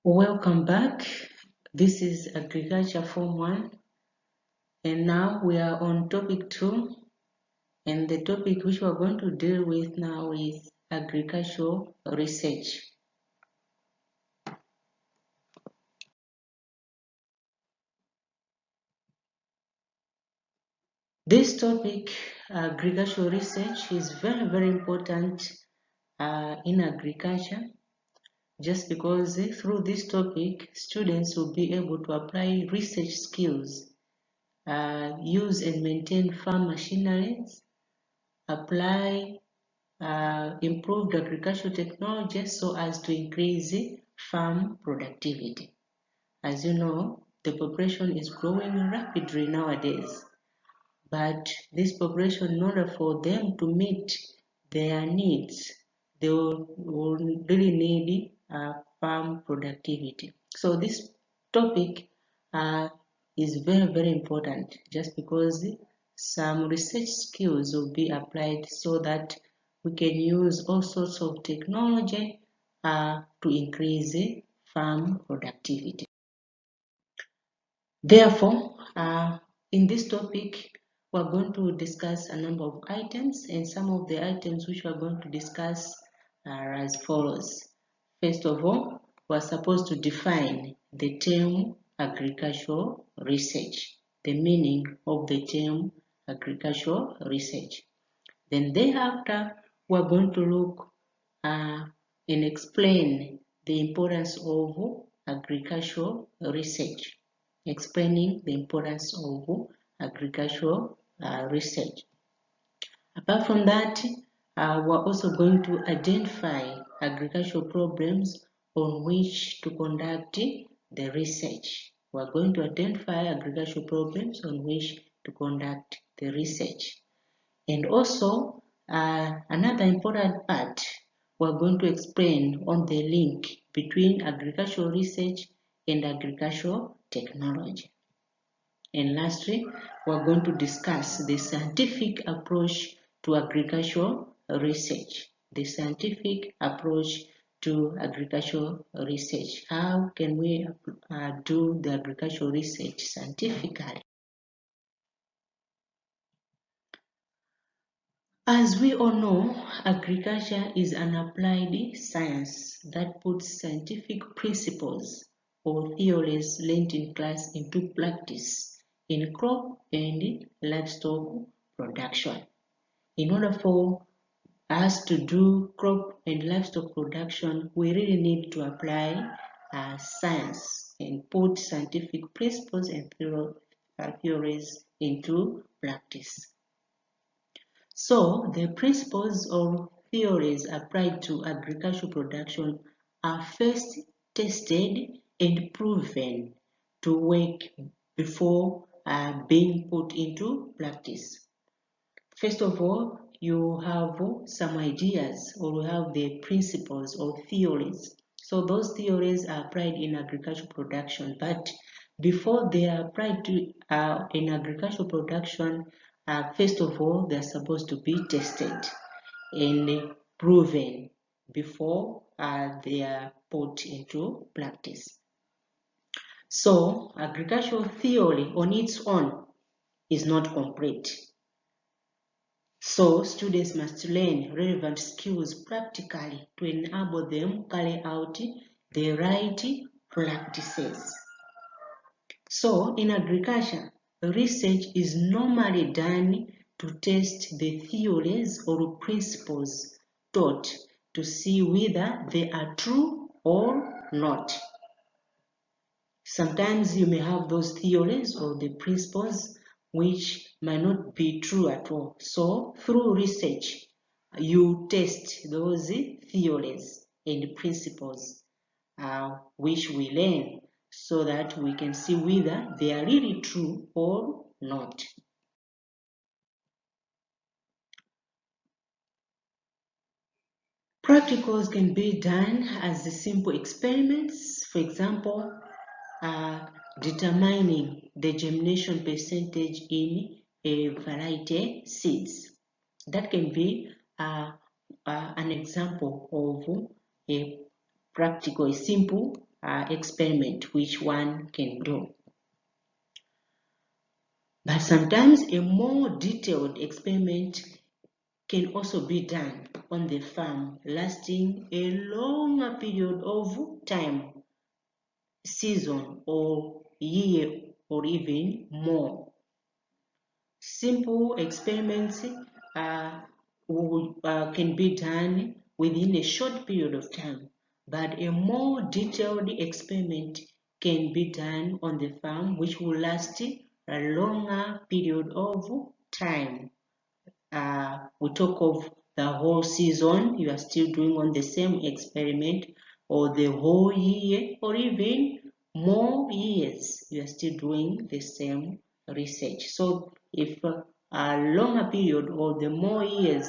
Welcome back. This is Agriculture Form 1, and now we are on topic 2, and the topic which we are going to deal with now is agricultural research. This topic, agricultural research, is very, very important in agriculture, just because through this topic, students will be able to apply research skills, use and maintain farm machineries, apply improved agricultural technology so as to increase farm productivity. As you know, the population is growing rapidly nowadays, but this population, in order for them to meet their needs, they will really need farm productivity. So this topic is very, very important, just because some research skills will be applied so that we can use all sorts of technology to increase farm productivity. Therefore, in this topic, we're going to discuss a number of items, and some of the items which we're going to discuss are as follows. First of all, we're supposed to define the term agricultural research, the meaning of the term agricultural research. Then thereafter, we're going to look and explain the importance of agricultural research, explaining the importance of agricultural research. Apart from that, we're also going to identify agricultural problems on which to conduct the research. We're going to identify agricultural problems on which to conduct the research. And also, another important part, we're going to explain on the link between agricultural research and agricultural technology. And lastly, we're going to discuss the scientific approach to agricultural research. The scientific approach to agricultural research. How can we do the agricultural research scientifically? As we all know, agriculture is an applied science that puts scientific principles or theories learned in class into practice in crop and livestock production. In order for us to do crop and livestock production, we really need to apply science and put scientific principles and theories into practice. So, the principles or theories applied to agricultural production are first tested and proven to work before being put into practice. First of all, you have some ideas, or you have the principles or theories. So those theories are applied in agricultural production, but before they are applied to in agricultural production, first of all, they're supposed to be tested and proven before they are put into practice. So agricultural theory on its own is not complete. So students must learn relevant skills practically to enable them carry out the right practices. So in agriculture, research is normally done to test the theories or principles taught to see whether they are true or not. Sometimes you may have those theories or the principles which might not be true at all. So through research, you test those theories and principles which we learn so that we can see whether they are really true or not. Practicals can be done as simple experiments, for example, determining the germination percentage in a variety seeds. That can be an example of a practical, a simple experiment which one can do. But sometimes a more detailed experiment can also be done on the farm, lasting a longer period of time, season or year or even more. Simple experiments can be done within a short period of time, but a more detailed experiment can be done on the farm which will last a longer period of time. We talk of the whole season, you are still doing on the same experiment, or the whole year, or even more years, you are still doing the same research. So if a longer period or the more years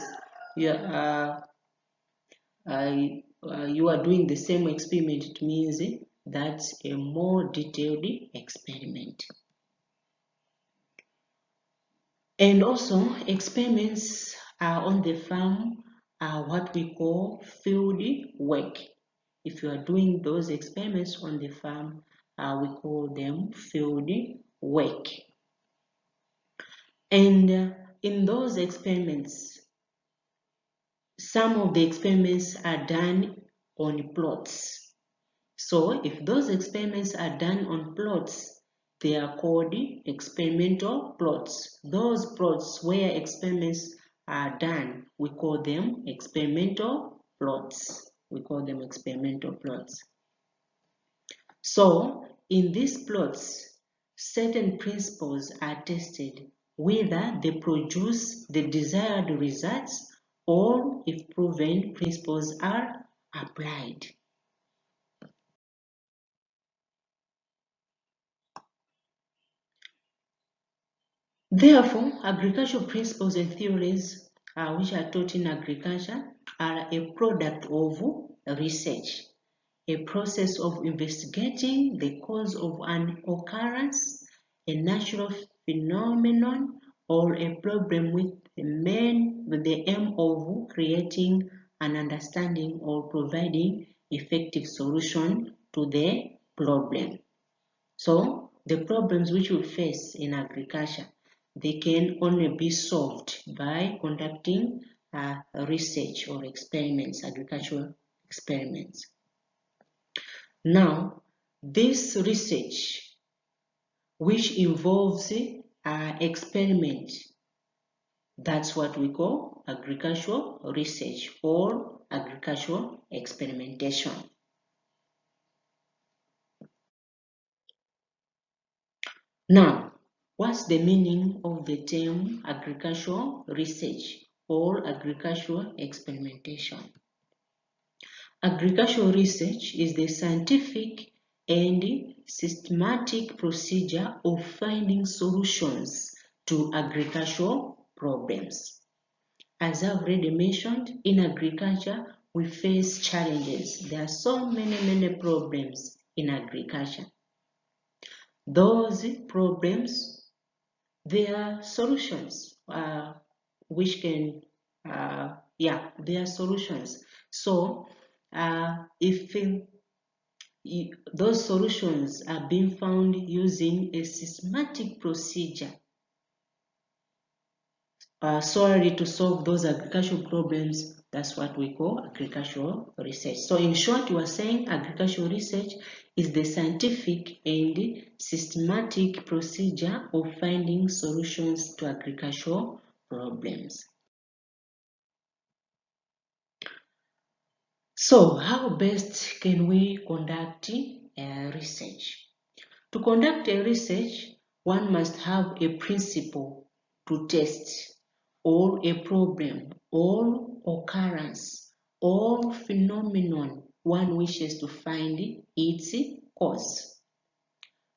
you are doing the same experiment, it means that's a more detailed experiment. And also, experiments on the farm are what we call field work. If you are doing those experiments on the farm, we call them field work. And in those experiments, some of the experiments are done on plots. So if those experiments are done on plots, they are called experimental plots. Those plots where experiments are done, we call them experimental plots. We call them experimental plots. So in these plots, certain principles are tested, whether they produce the desired results or if proven principles are applied. Therefore, agricultural principles and theories which are taught in agriculture are a product of research, a process of investigating the cause of an occurrence, a natural phenomenon, or a problem with the aim of creating an understanding or providing effective solution to the problem. So, the problems which we face in agriculture, they can only be solved by conducting research or experiments, agricultural experiments. Now, this research, which involves experiment, that's what we call agricultural research or agricultural experimentation. Now, what's the meaning of the term agricultural research or agricultural experimentation? Agricultural research is the scientific and systematic procedure of finding solutions to agricultural problems. As I've already mentioned, in agriculture, we face challenges. There are so many problems in agriculture. Those problems, there are solutions which can, there are solutions. So if those solutions are being found using a systematic procedure solely to solve those agricultural problems, that's what we call agricultural research. So in short, you are saying agricultural research is the scientific and systematic procedure of finding solutions to agricultural problems. So how best can we conduct research? To conduct a research, one must have a principle to test, or a problem, or occurrence, or phenomenon one wishes to find its cause.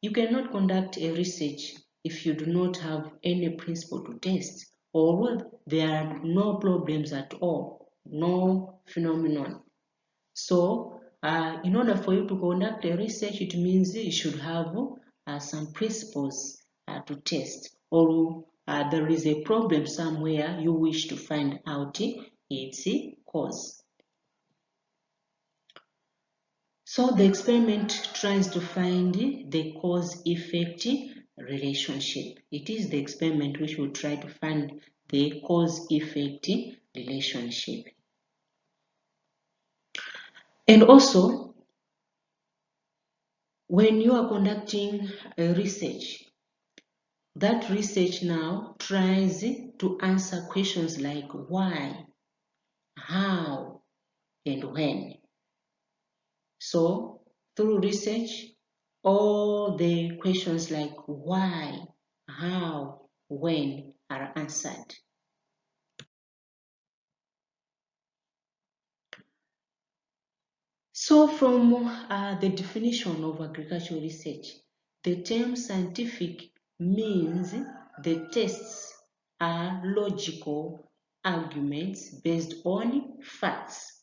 You cannot conduct a research if you do not have any principle to test, or there are no problems at all, no phenomenon. So, in order for you to conduct a research, it means you should have some principles to test, or there is a problem somewhere you wish to find out its cause. So the experiment tries to find the cause-effect relationship. It is the experiment which will try to find the cause-effect relationship. And also, when you are conducting a research, that research now tries to answer questions like why, how, and when. So, through research, all the questions like why, how, when are answered. So, from the definition of agricultural research, the term scientific means the tests are logical arguments based on facts.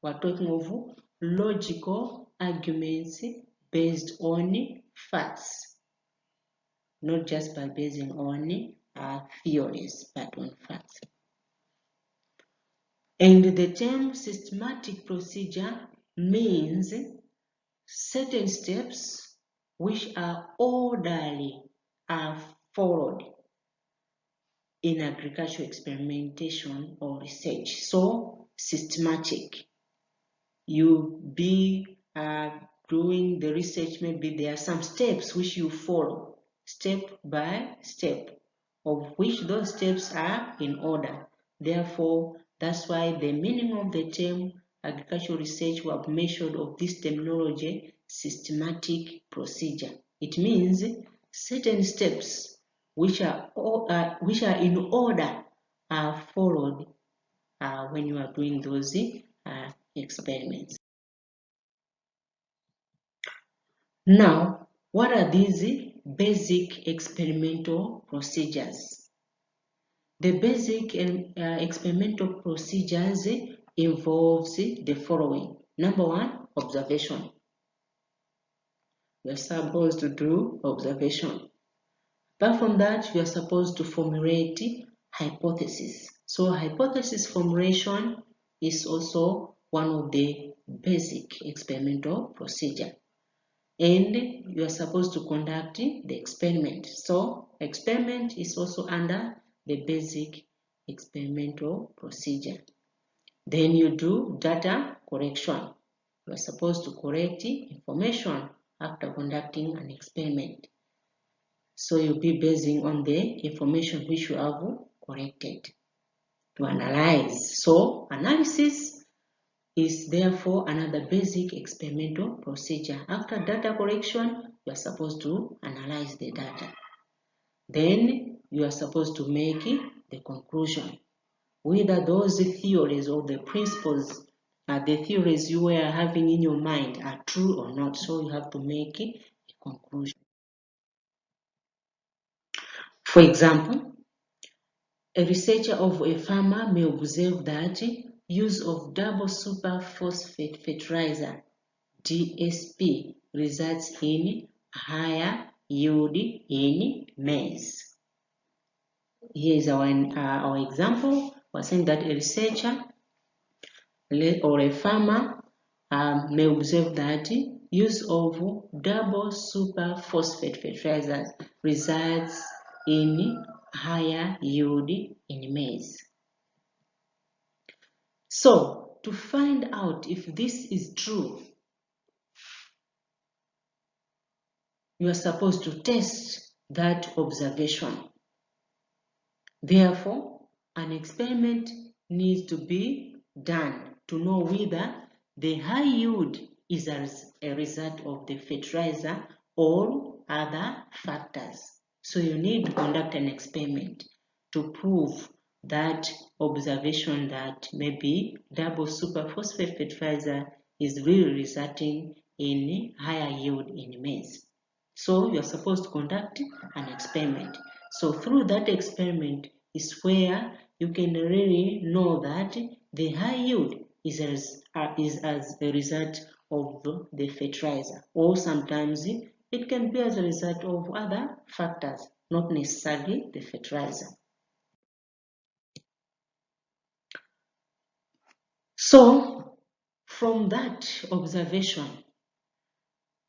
We're talking of logical arguments based on facts, not just by basing on theories, but on facts. And the term systematic procedure means certain steps which are orderly are followed in agricultural experimentation or research. So, systematic. You be doing the research, maybe there are some steps which you follow, step by step, of which those steps are in order. Therefore, that's why the meaning of the term agricultural research we have measured of this terminology, systematic procedure. It means certain steps which are in order are followed when you are doing those experiments. Now, what are these basic experimental procedures? The basic experimental procedures involves the following. Number one, observation. You are supposed to do observation. Apart from that, you are supposed to formulate hypothesis. So hypothesis formulation is also one of the basic experimental procedure. And you are supposed to conduct the experiment. So experiment is also under the basic experimental procedure. Then you do data collection. You are supposed to collect information after conducting an experiment. So you'll be basing on the information which you have collected to analyze. So analysis is therefore another basic experimental procedure. After data collection, you are supposed to analyze the data. Then you are supposed to make the conclusion. Whether those theories or the principles, the theories you were having in your mind are true or not. So you have to make a conclusion. For example, a researcher of a farmer may observe that use of double superphosphate fertilizer DSP results in higher yield in maize. Here is our example. We're saying that a researcher or a farmer may observe that use of double superphosphate fertilizers results in higher yield in maize. So, to find out if this is true, you are supposed to test that observation. Therefore, an experiment needs to be done to know whether the high yield is a result of the fertilizer or other factors. So you need to conduct an experiment to prove that observation that maybe double superphosphate fertilizer is really resulting in higher yield in maize. So you're supposed to conduct an experiment. So through that experiment is where you can really know that the high yield is as a result of the fertilizer, or sometimes it can be as a result of other factors, not necessarily the fertilizer. So from that observation,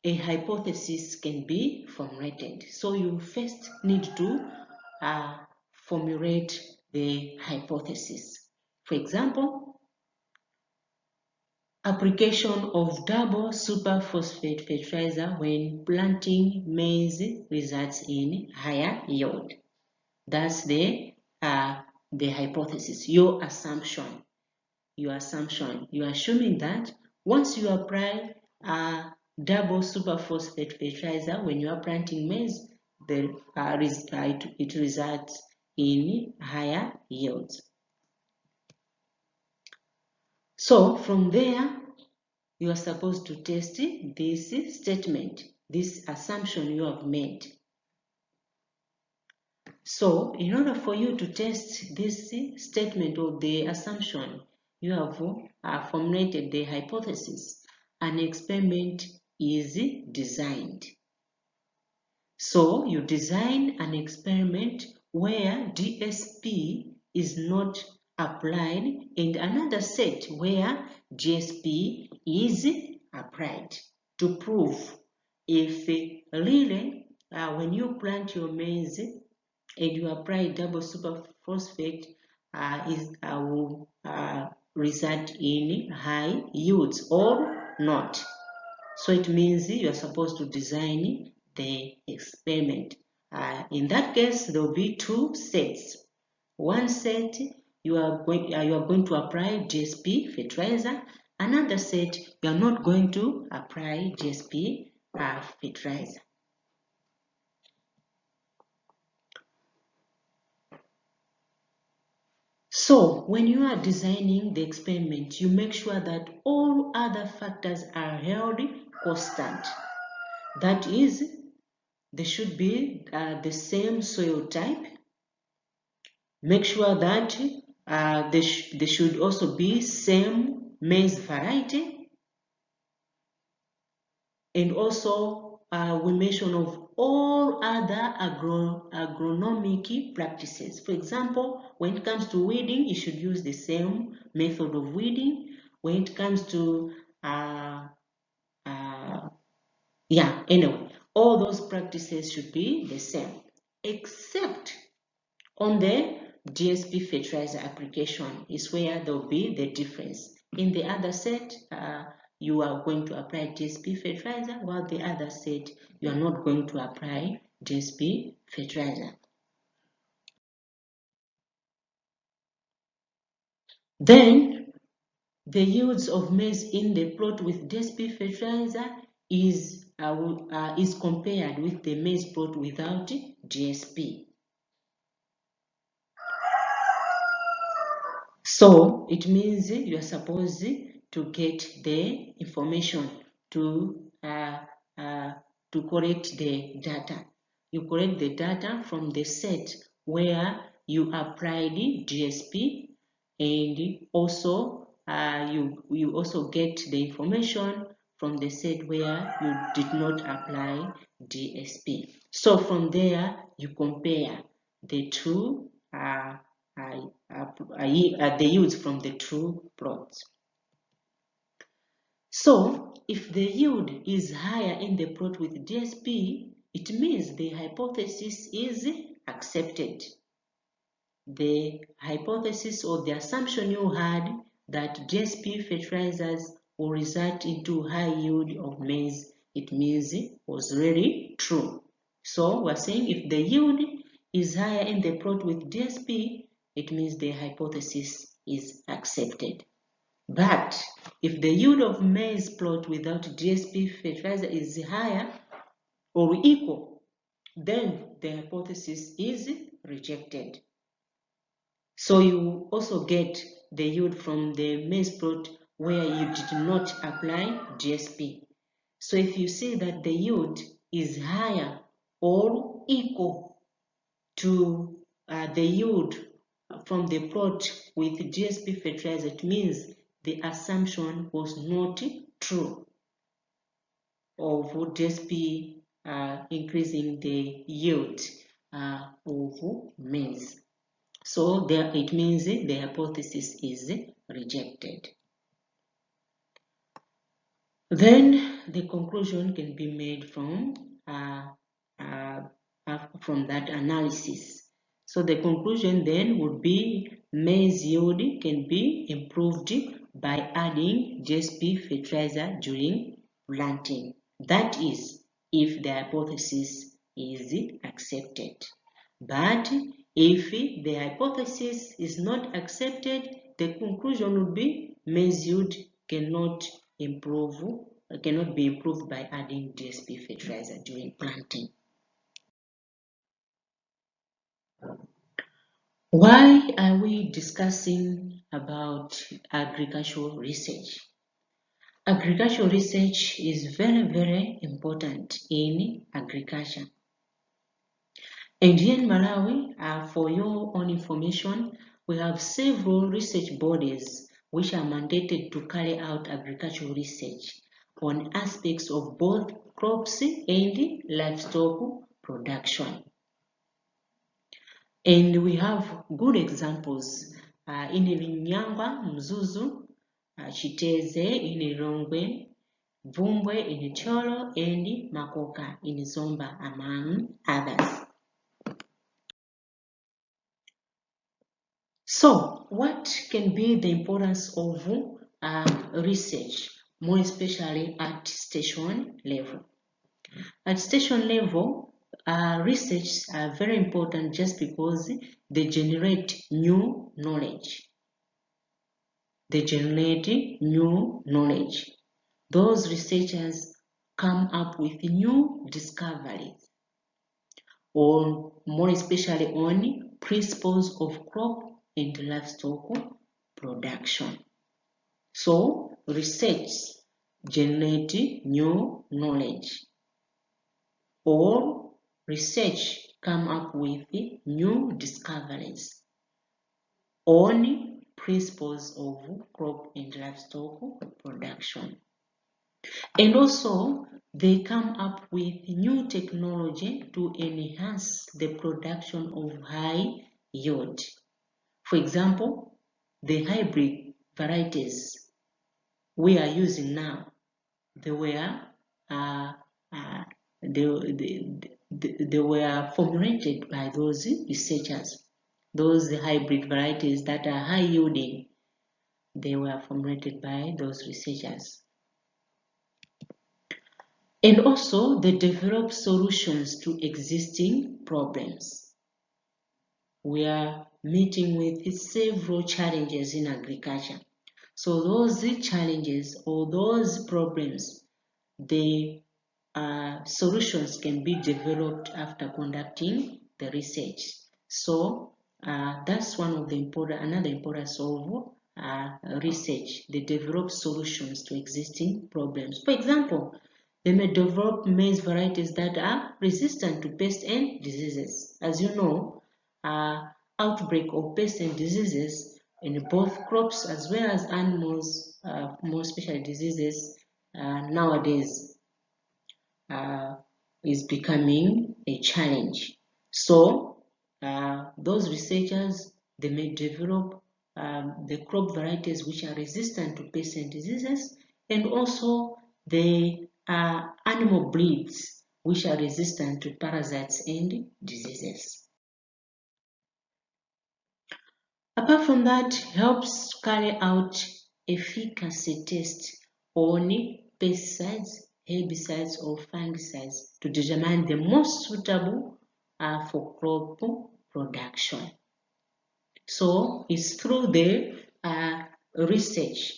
a hypothesis can be formulated. So you first need to formulate the hypothesis. For example, application of double superphosphate fertilizer when planting maize results in higher yield. That's the hypothesis, your assumption. You're assuming that once you apply a double superphosphate fertilizer when you are planting maize, it results in higher yields. So from there, you are supposed to test this statement, this assumption you have made. So in order for you to test this statement or the assumption, you have formulated the hypothesis. An experiment is designed. So you design an experiment where DSP is not applied and another set where GSP is applied to prove if really when you plant your maize and you apply double superphosphate will result in high yields or not. So it means you are supposed to design the experiment. In that case, there will be two sets. One set you are going to apply GSP fertilizer. Another set you are not going to apply GSP fertilizer. So when you are designing the experiment, you make sure that all other factors are held constant. That is, they should be the same soil type. Make sure that they should also be same maize variety. And also we mention of all other agronomic practices. For example, when it comes to weeding, you should use the same method of weeding. When it comes to anyway, all those practices should be the same, except on the GSP fertilizer application is where there will be the difference. In the other set, you are going to apply GSP fertilizer, while the other set, you are not going to apply GSP fertilizer. Then, the yields of maize in the plot with GSP fertilizer is compared with the maize plot without GSP. So it means you are supposed to get the information to collect the data. You collect the data from the set where you applied GSP, and also you also get the information from the set where you did not apply GSP. So from there you compare the two the yields from the two plots. So if the yield is higher in the plot with GSP, it means the hypothesis is accepted. The hypothesis or the assumption you had that GSP fertilizers will result into high yield of maize, it means it was really true. So we're saying if the yield is higher in the plot with GSP, it means the hypothesis is accepted. But if the yield of maize plot without GSP fertilizer is higher or equal, then the hypothesis is rejected. So you also get the yield from the maize plot where you did not apply GSP. So if you see that the yield is higher or equal to the yield from the plot with GSP fertilizer, it means the assumption was not true of GSP increasing the yield of maize. So there it means the hypothesis is rejected. Then the conclusion can be made from that analysis. So the conclusion then would be maize yield can be improved by adding GSP fertilizer during planting. That is, if the hypothesis is accepted. But if the hypothesis is not accepted, the conclusion would be maize yield cannot be improved by adding DSP fertilizer during planting. Why are we discussing about agricultural research? Agricultural research is very, very important in agriculture. And here in Malawi, for your own information, we have several research bodies which are mandated to carry out agricultural research on aspects of both crops and livestock production. And we have good examples in Nyangwa, Mzuzu, Chiteze, in Rongwe, Vumbwe, in Cholo, and Makoka, in Zomba, among others. So, what can be the importance of research, more especially at station level? At station level, research are very important just because they generate new knowledge. Those researchers come up with new discoveries, or more especially on principles of crop and livestock production. So, research generate new knowledge, or research come up with new discoveries on principles of crop and livestock production. And also, they come up with new technology to enhance the production of high yield. For example, the hybrid varieties we are using now, they were formulated by those researchers. Those hybrid varieties that are high yielding, they were formulated by those researchers. And also, they develop solutions to existing problems. We are meeting with several challenges in agriculture. So those challenges or those problems, the solutions can be developed after conducting the research. So that's one of the another importance of research. They develop solutions to existing problems. For example, they may develop maize varieties that are resistant to pests and diseases. As you know, outbreak of pests and diseases in both crops as well as animals, more especially diseases, nowadays is becoming a challenge. So those researchers, they may develop the crop varieties which are resistant to pests and diseases, and also the animal breeds which are resistant to parasites and diseases. Apart from that, helps carry out efficacy tests on pesticides, herbicides, or fungicides to determine the most suitable for crop production. So it's through the research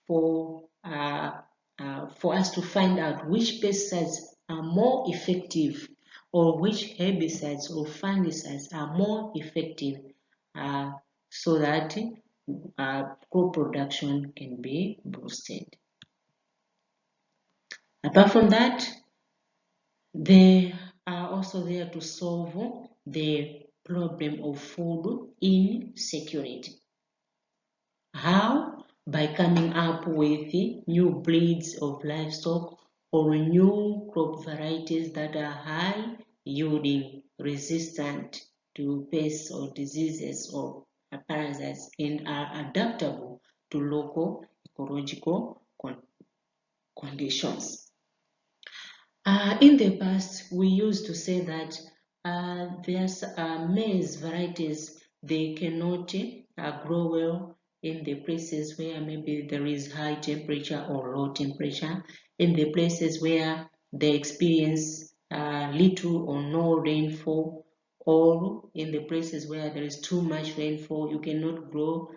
for us to find out which pesticides are more effective, or which herbicides or fungicides are more effective, so that crop production can be boosted. Apart from that, they are also there to solve the problem of food insecurity. How? By coming up with new breeds of livestock or new crop varieties that are high yielding, resistant to pests or diseases or parasites, and are adaptable to local ecological conditions. In the past, we used to say that there's maize varieties, they cannot grow well in the places where maybe there is high temperature or low temperature, in the places where they experience little or no rainfall, or in the places where there is too much rainfall, you cannot grow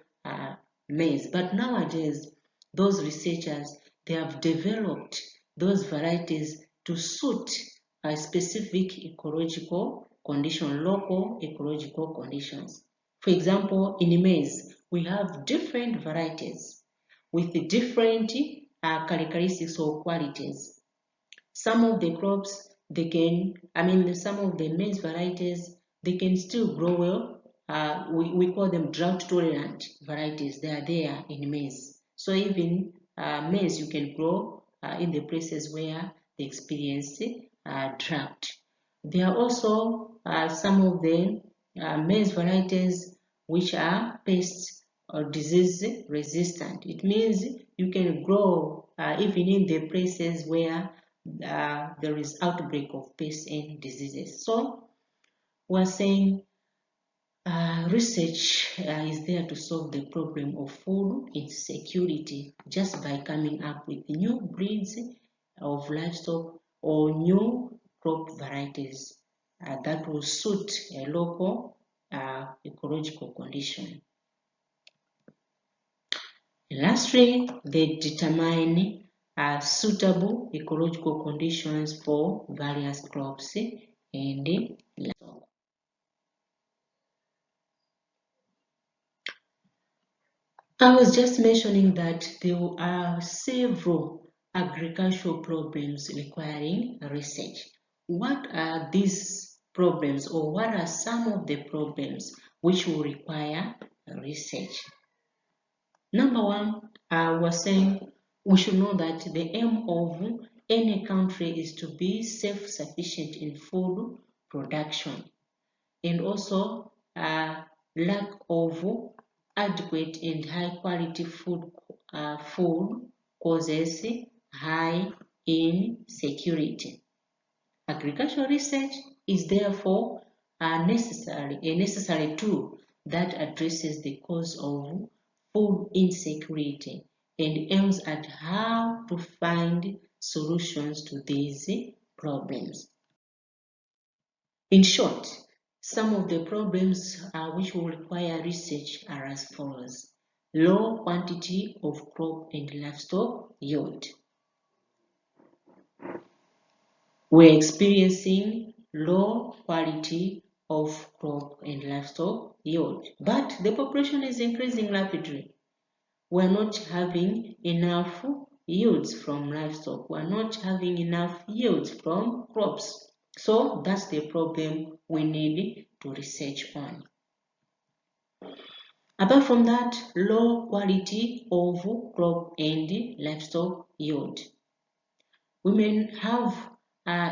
maize. But nowadays, those researchers, they have developed those varieties to suit a specific ecological condition, local ecological conditions. For example, in maize, we have different varieties with different characteristics or qualities. Some of the crops, some of the maize varieties, they can still grow well. We call them drought tolerant varieties. They are there in maize. So even maize you can grow in the places where they experience drought. There are also some of the maize varieties which are pest or disease resistant. It means you can grow even in the places where there is outbreak of pests and diseases. So we're saying research is there to solve the problem of food insecurity just by coming up with new breeds of livestock or new crop varieties that will suit a local ecological condition. Lastly, they determine suitable ecological conditions for various crops and livestock. I was just mentioning that there are several agricultural problems requiring research. What are these problems, or what are some of the problems which will require research? Number one, we're saying we should know that the aim of any country is to be self-sufficient in food production, and also lack of adequate and high quality food causes high insecurity. Agricultural research is therefore a necessary tool that addresses the cause of food insecurity and aims at how to find solutions to these problems. In short, some of the problems which will require research are as follows. Low quantity of crop and livestock yield. We're experiencing low quality of crop and livestock yield, but the population is increasing rapidly. We're not having enough yields from livestock. We're not having enough yields from crops. So that's the problem we need to research on. Apart from that, low quality of crop and livestock yield. We may have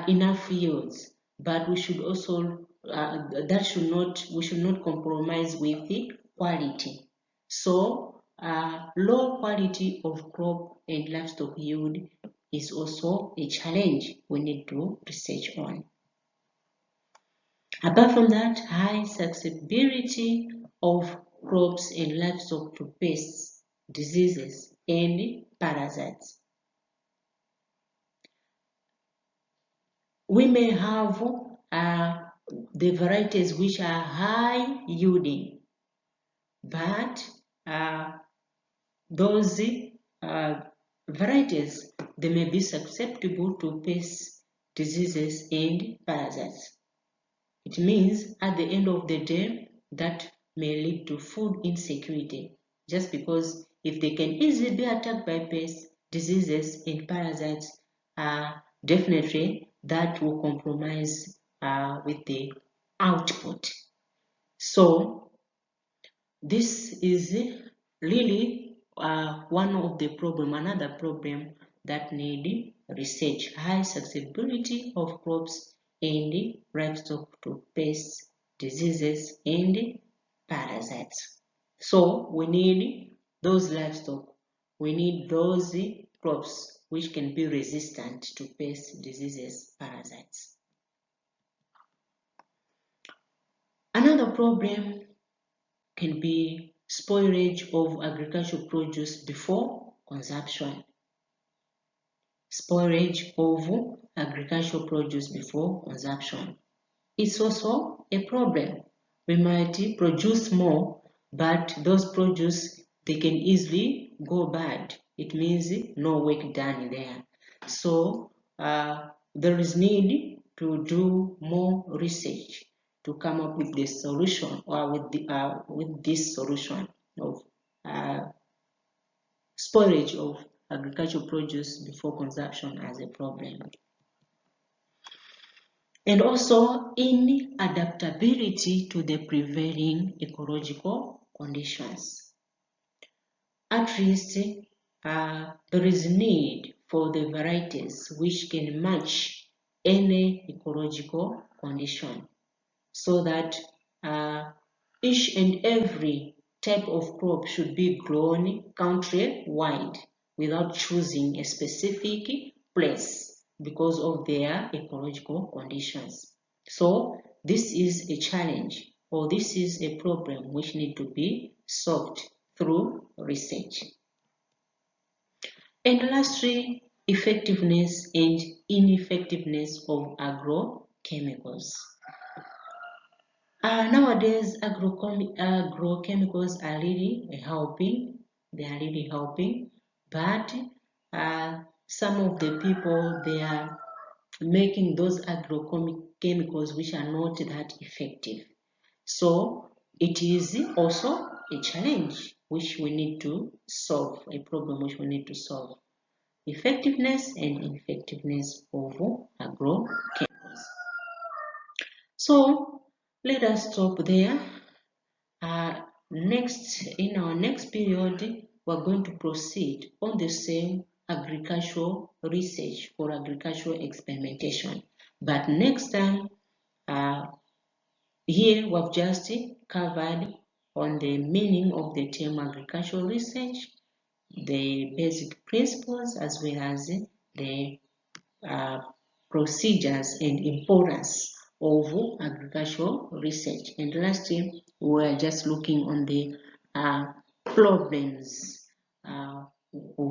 enough yields, but we should also we should not compromise with the quality. So low quality of crop and livestock yield is also a challenge we need to research on. Apart from that, high susceptibility of crops and livestock to pests, diseases, and parasites. We may have the varieties which are high yielding, but those varieties, they may be susceptible to pests, diseases, and parasites. It means at the end of the day, that may lead to food insecurity, just because if they can easily be attacked by pests, diseases, and parasites, definitely that will compromise with the output. So this is really one of the another problem that need research: high susceptibility of crops and livestock to pests, diseases, and parasites. So we need those livestock, we need those crops which can be resistant to pest, diseases, parasites. Another problem can be spoilage of agricultural produce before consumption. Spoilage of agricultural produce before consumption. It's also a problem. We might produce more, but those produce, they can easily go bad. It means no work done there. So there is need to do more research to come up with the solution, or with this solution of spoilage of agricultural produce before consumption as a problem. And also inadaptability to the prevailing ecological conditions. At least there is need for the varieties which can match any ecological condition, so that each and every type of crop should be grown country-wide without choosing a specific place because of their ecological conditions. So this is a challenge, or this is a problem which needs to be solved through research. And lastly, effectiveness and ineffectiveness of agrochemicals. Nowadays, agrochemicals are really helping. They are really helping, but some of the people, they are making those agrochemicals which are not that effective. So it is also a challenge which we need to solve, a problem which we need to solve. Effectiveness and ineffectiveness of agrochemicals. So let us stop there. In our next period, we're going to proceed on the same agricultural research or agricultural experimentation. But next time, here we've just covered on the meaning of the term agricultural research, the basic principles, as well as the procedures and importance of agricultural research. And lastly, we are just looking on the problems of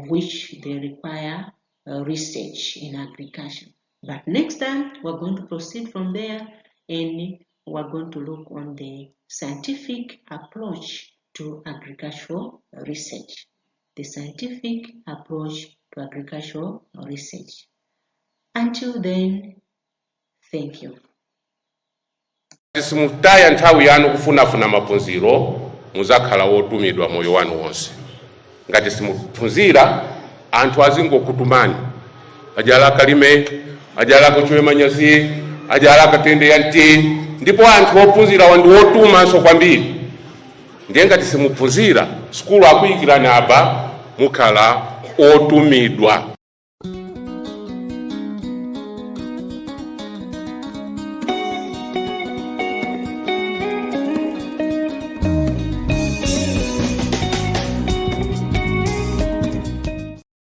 which they require research in agriculture. But next time, we're going to proceed from there, and we're going to look on the scientific approach to agricultural research. The scientific approach to agricultural research. Until then, thank you. Simutaya nthawi yanu kufunafuna maphunziro muzakhala wotumidwa moyo wanu wonse. Ngati simuphunzira anthu azingokutumani, ajala kalime, ajala kuchwe manyazi, ajala katende yanti, ndipo anthu ophunzira wandu wotuma so kwambiri. Ndiye ngati simuphunzira, skulu akuyikirani apa mukhala otumidwa.